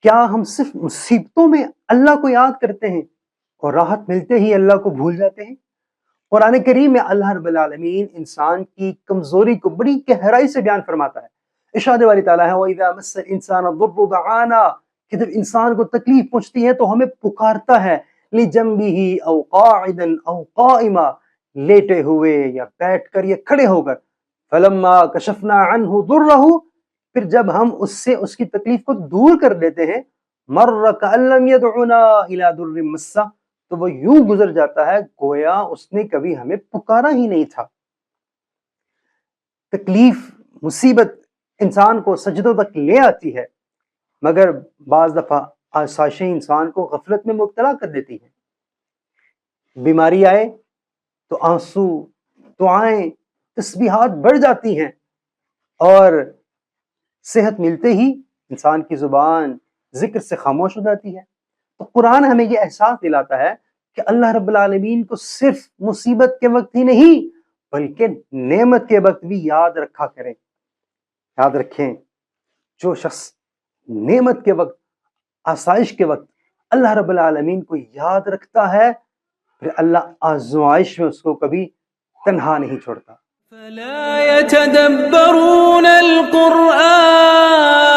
کیا ہم صرف مصیبتوں میں اللہ کو یاد کرتے ہیں اور راحت ملتے ہی اللہ کو بھول جاتے ہیں؟ قرآن کریم میں اللہ رب العالمین انسان کی کمزوری کو بڑی گہرائی سے بیان فرماتا ہے۔ ارشاد باری تعالیٰ ہے وَإِذَا مَسَّ الْإِنسَانَ الضُّرُّ دَعَانَا، کہ جب انسان کو تکلیف پہنچتی ہے تو ہمیں پکارتا ہے، لِجَنبِهِ أَوْ قَاعِدًا أَوْ قَائِمًا، لیٹے ہوئے یا بیٹھ کر یا کھڑے ہو کر، فَلَمَّا كَشَفْنَا عَنْهُ ضُرَّهُ، پھر جب ہم اس سے اس کی تکلیف کو دور کر دیتے ہیں، مَرَّ كَأَن لَّمْ يَدْعُنَا إِلَىٰ ضُرٍّ مَسَّهُ، تو وہ یوں گزر جاتا ہے گویا اس نے کبھی ہمیں پکارا ہی نہیں تھا۔ تکلیف، مصیبت انسان کو سجدوں تک لے آتی ہے، مگر بعض دفعہ آسائشیں انسان کو غفلت میں مبتلا کر دیتی ہیں۔ بیماری آئے تو آنسو، دعائیں، تسبیحات بڑھ جاتی ہیں، اور صحت ملتے ہی انسان کی زبان ذکر سے خاموش ہو جاتی ہے۔ تو قرآن ہمیں یہ احساس دلاتا ہے کہ اللہ رب العالمین کو صرف مصیبت کے وقت ہی نہیں بلکہ نعمت کے وقت بھی یاد رکھا کریں۔ یاد رکھیں، جو شخص نعمت کے وقت، آسائش کے وقت اللہ رب العالمین کو یاد رکھتا ہے، پھر اللہ آزمائش میں اس کو کبھی تنہا نہیں چھوڑتا۔ فلا يتدبرون القرآن